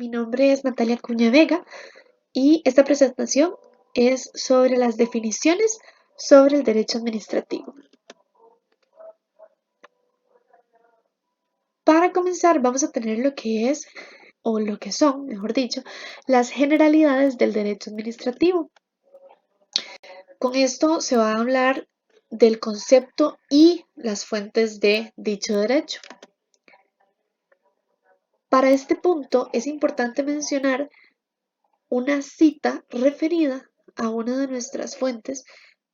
mi nombre es Natalia Cuña Vega y esta presentación es sobre las definiciones sobre el derecho administrativo. Para comenzar vamos a tener lo que es, o lo que son, mejor dicho, las generalidades del derecho administrativo. Con esto se va a hablar del concepto y las fuentes de dicho derecho. Para este punto es importante mencionar una cita referida a una de nuestras fuentes,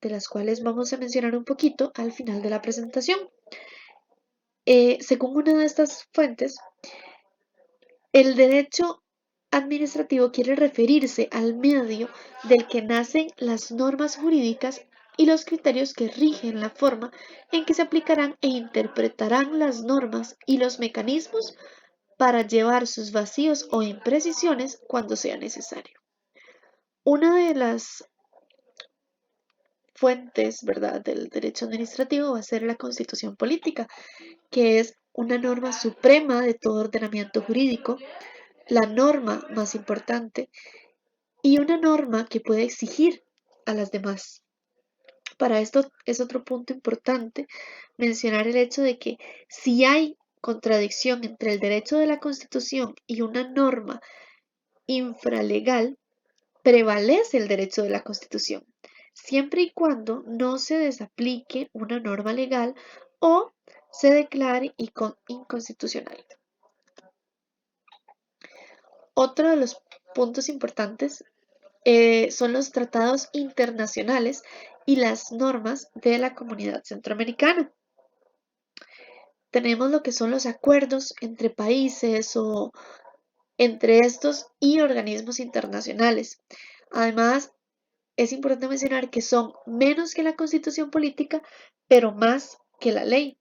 de las cuales vamos a mencionar un poquito al final de la presentación. Según una de estas fuentes, el derecho administrativo quiere referirse al medio del que nacen las normas jurídicas y los criterios que rigen la forma en que se aplicarán e interpretarán las normas y los mecanismos para llevar sus vacíos o imprecisiones cuando sea necesario. Una de las fuentes, ¿verdad?, del derecho administrativo va a ser la Constitución Política, que es una norma suprema de todo ordenamiento jurídico, la norma más importante y una norma que puede exigir a las demás. Para esto es otro punto importante mencionar el hecho de que si hay contradicción entre el derecho de la Constitución y una norma infralegal, prevalece el derecho de la Constitución, siempre y cuando no se desaplique una norma legal o se declare inconstitucional. Otro de los puntos importantes son los tratados internacionales y las normas de la Comunidad Centroamericana. Tenemos lo que son los acuerdos entre países o entre estos y organismos internacionales. Además, es importante mencionar que son menos que la Constitución política, pero más que la ley.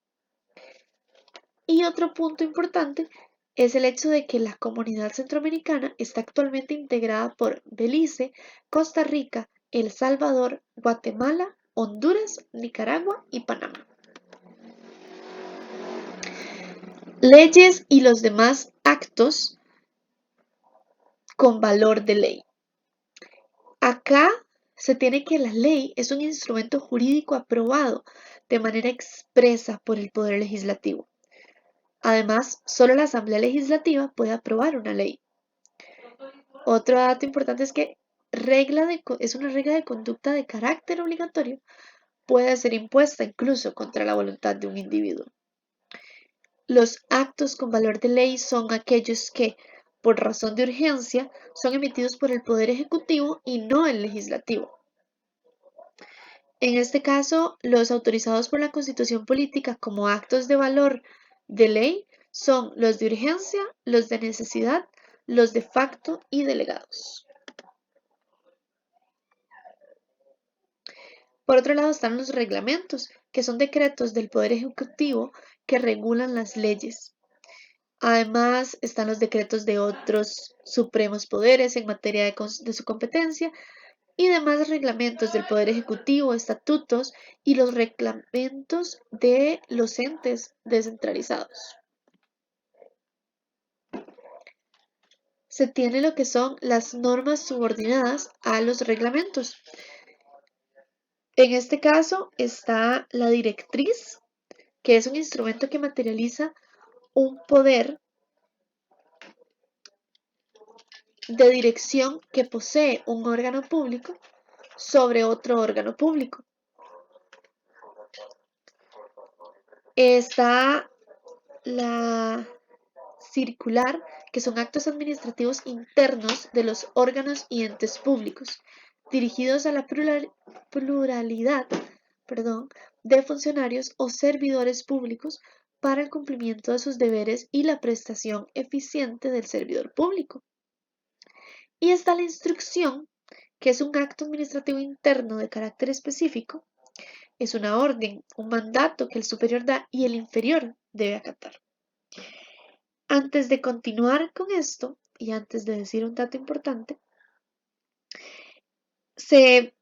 Y otro punto importante es el hecho de que la Comunidad Centroamericana está actualmente integrada por Belice, Costa Rica, El Salvador, Guatemala, Honduras, Nicaragua y Panamá. Leyes y los demás actos con valor de ley. Acá se tiene que la ley es un instrumento jurídico aprobado de manera expresa por el Poder Legislativo. Además, solo la Asamblea Legislativa puede aprobar una ley. Otro dato importante es que es una regla de conducta de carácter obligatorio, puede ser impuesta incluso contra la voluntad de un individuo. Los actos con valor de ley son aquellos que, por razón de urgencia, son emitidos por el Poder Ejecutivo y no el Legislativo. En este caso, los autorizados por la Constitución Política como actos de valor de ley son los de urgencia, los de necesidad, los de facto y delegados. Por otro lado están los reglamentos, que son decretos del Poder Ejecutivo que regulan las leyes. Además están los decretos de otros supremos poderes en materia de su competencia y demás reglamentos del Poder Ejecutivo, estatutos y los reglamentos de los entes descentralizados. Se tiene lo que son las normas subordinadas a los reglamentos. En este caso está la directriz, que es un instrumento que materializa un poder de dirección que posee un órgano público sobre otro órgano público. Está la circular, que son actos administrativos internos de los órganos y entes públicos, dirigidos a la pluralidad de funcionarios o servidores públicos para el cumplimiento de sus deberes y la prestación eficiente del servidor público. Y está la instrucción, que es un acto administrativo interno de carácter específico, es una orden, un mandato que el superior da y el inferior debe acatar. Antes de continuar con esto, y antes de decir un dato importante, se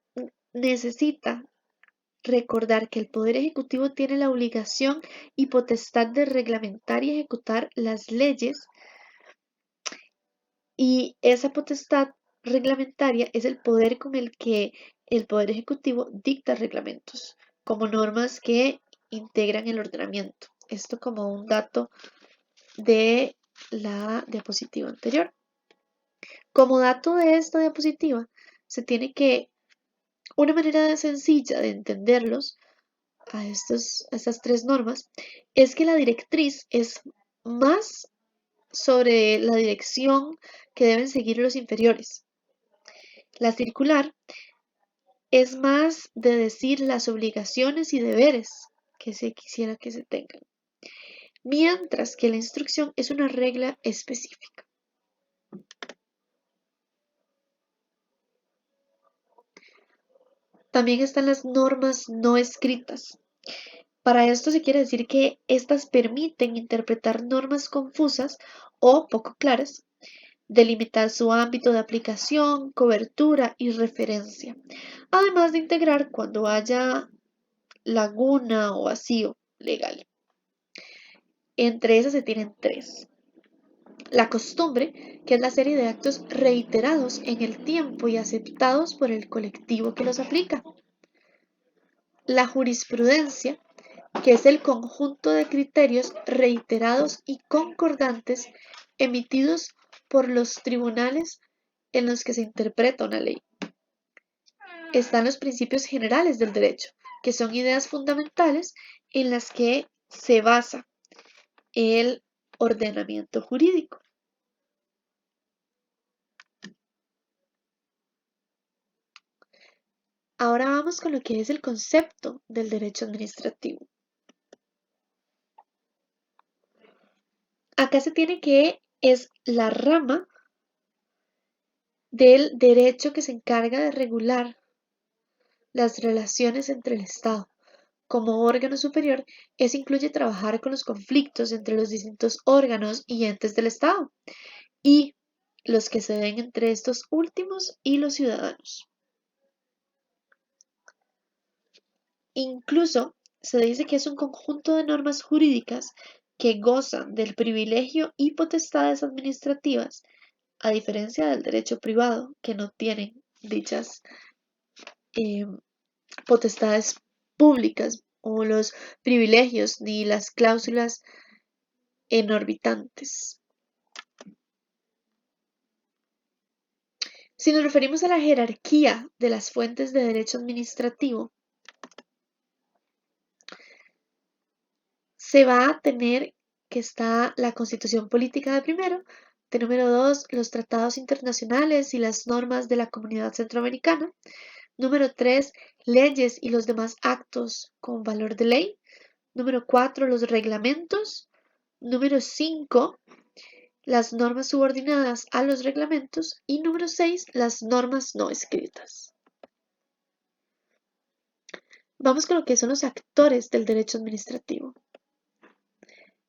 necesita recordar que el Poder Ejecutivo tiene la obligación y potestad de reglamentar y ejecutar las leyes Y esa potestad reglamentaria es el poder con el que el Poder Ejecutivo dicta reglamentos, como normas que integran el ordenamiento. Esto como un dato de la diapositiva anterior. Como dato de esta diapositiva, se tiene que una manera sencilla de entenderlos a estas tres normas es que la directriz es más sobre la dirección que deben seguir los inferiores. La circular es más de decir las obligaciones y deberes que se quisiera que se tengan, mientras que la instrucción es una regla específica. También están las normas no escritas. Para esto se quiere decir que estas permiten interpretar normas confusas o poco claras, delimitar su ámbito de aplicación, cobertura y referencia, además de integrar cuando haya laguna o vacío legal. Entre esas se tienen tres. La costumbre, que es la serie de actos reiterados en el tiempo y aceptados por el colectivo que los aplica. La jurisprudencia, que es el conjunto de criterios reiterados y concordantes emitidos por los tribunales en los que se interpreta una ley. Están los principios generales del derecho, que son ideas fundamentales en las que se basa el ordenamiento jurídico. Ahora vamos con lo que es el concepto del derecho administrativo. Acá se tiene que es la rama del derecho que se encarga de regular las relaciones entre el Estado. Como órgano superior, eso incluye trabajar con los conflictos entre los distintos órganos y entes del Estado y los que se den entre estos últimos y los ciudadanos. Incluso se dice que es un conjunto de normas jurídicas que gozan del privilegio y potestades administrativas, a diferencia del derecho privado, que no tienen dichas potestades públicas o los privilegios ni las cláusulas enorbitantes. Si nos referimos a la jerarquía de las fuentes de derecho administrativo, se va a tener que está la Constitución Política de primero, de número 2, los tratados internacionales y las normas de la Comunidad Centroamericana, número 3, leyes y los demás actos con valor de ley, número 4, los reglamentos, número 5, las normas subordinadas a los reglamentos y número 6, las normas no escritas. Vamos con lo que son los actores del derecho administrativo.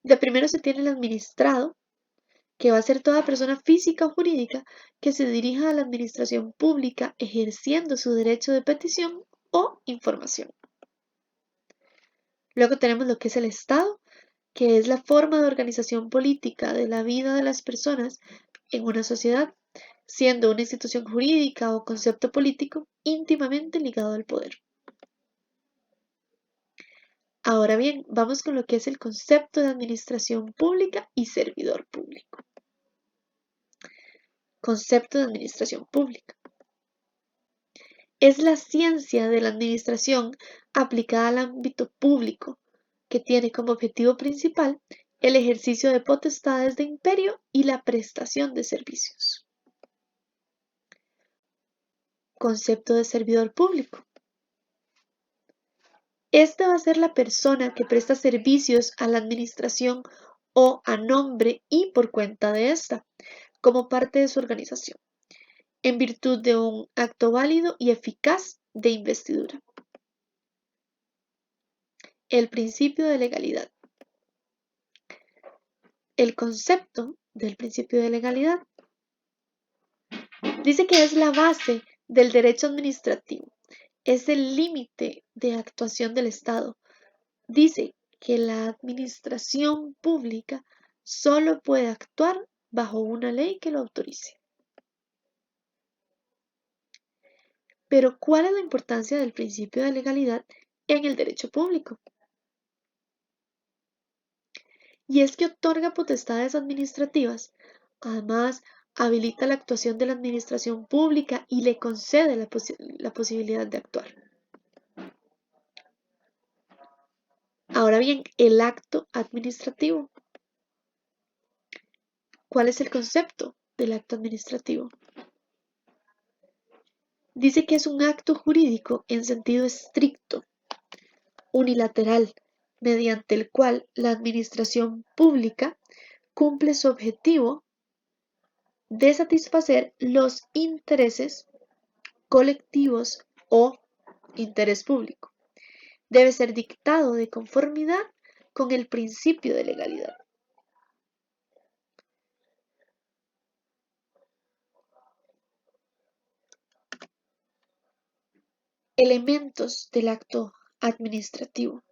De primero se tiene el administrado, que va a ser toda persona física o jurídica que se dirija a la administración pública ejerciendo su derecho de petición o información. Luego tenemos lo que es el Estado, que es la forma de organización política de la vida de las personas en una sociedad, siendo una institución jurídica o concepto político íntimamente ligado al poder. Ahora bien, vamos con lo que es el concepto de administración pública y servidor público. Concepto de administración pública. Es la ciencia de la administración aplicada al ámbito público, que tiene como objetivo principal el ejercicio de potestades de imperio y la prestación de servicios. Concepto de servidor público. Esta va a ser la persona que presta servicios a la administración o a nombre y por cuenta de esta, como parte de su organización, en virtud de un acto válido y eficaz de investidura. El principio de legalidad. El concepto del principio de legalidad dice que es la base del derecho administrativo, es el límite de actuación del Estado. Dice que la administración pública solo puede actuar bajo una ley que lo autorice. Pero ¿cuál es la importancia del principio de legalidad en el derecho público? Y es que otorga potestades administrativas, además habilita la actuación de la administración pública y le concede la posibilidad de actuar. Ahora bien, el acto administrativo. ¿Cuál es el concepto del acto administrativo? Dice que es un acto jurídico en sentido estricto, unilateral, mediante el cual la administración pública cumple su objetivo de satisfacer los intereses colectivos o interés público. Debe ser dictado de conformidad con el principio de legalidad. Elementos del acto administrativo.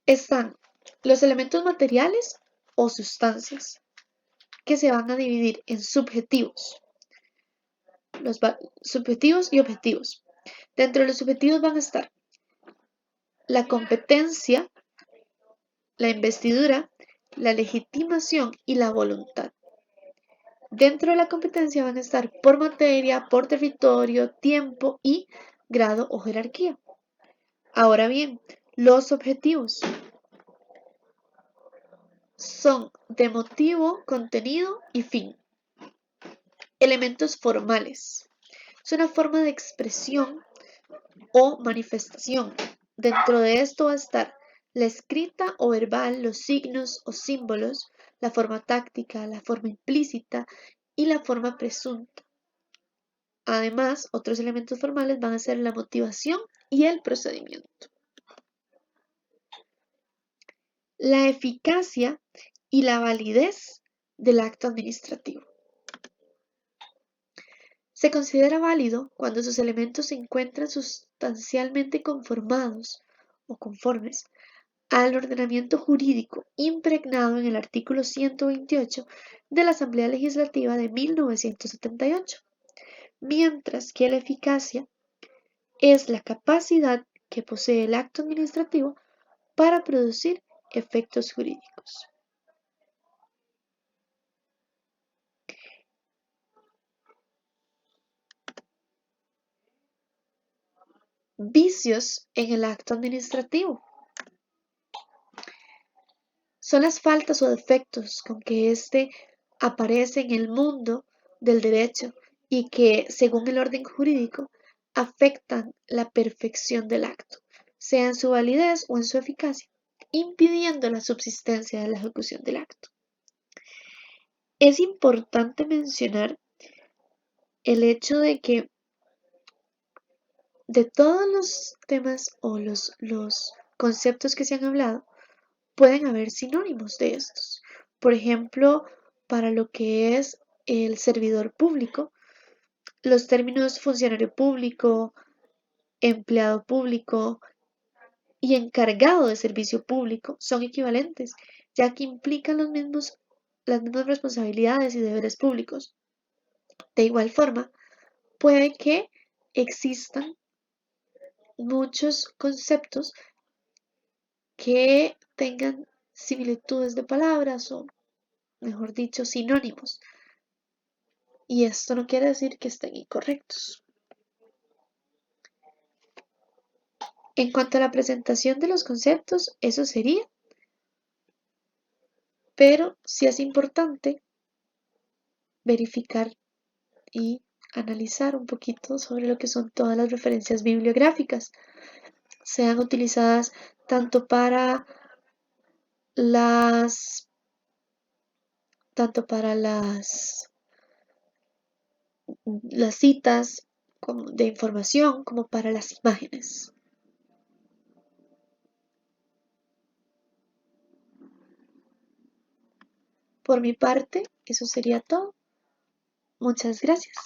Están los elementos materiales o sustancias, que se van a dividir en subjetivos. Los subjetivos y objetivos. Dentro de los subjetivos van a estar la competencia, la investidura, la legitimación y la voluntad. Dentro de la competencia van a estar por materia, por territorio, tiempo y grado o jerarquía. Ahora bien, los objetivos son de motivo, contenido y fin. Elementos formales. Es una forma de expresión o manifestación. Dentro de esto va a estar la escrita o verbal, los signos o símbolos, la forma táctica, la forma implícita y la forma presunta. Además, otros elementos formales van a ser la motivación y el procedimiento. La eficacia y la validez del acto administrativo. Se considera válido cuando sus elementos se encuentran sustancialmente conformados o conformes al ordenamiento jurídico impregnado en el artículo 128 de la Asamblea Legislativa de 1978, mientras que la eficacia es la capacidad que posee el acto administrativo para producir efectos jurídicos. Vicios en el acto administrativo. Son las faltas o defectos con que éste aparece en el mundo del derecho y que, según el orden jurídico, afectan la perfección del acto, sea en su validez o en su eficacia, impidiendo la subsistencia de la ejecución del acto. Es importante mencionar el hecho de que de todos los temas o los conceptos que se han hablado, pueden haber sinónimos de estos. Por ejemplo, para lo que es el servidor público, los términos funcionario público, empleado público y encargado de servicio público son equivalentes, ya que implican las mismas responsabilidades y deberes públicos. De igual forma, puede que existan muchos conceptos que tengan similitudes de palabras o, mejor dicho, sinónimos. Y esto no quiere decir que estén incorrectos. En cuanto a la presentación de los conceptos, eso sería, pero sí es importante verificar y analizar un poquito sobre lo que son todas las referencias bibliográficas, sean utilizadas tanto para las citas de información como para las imágenes. Por mi parte, eso sería todo. Muchas gracias.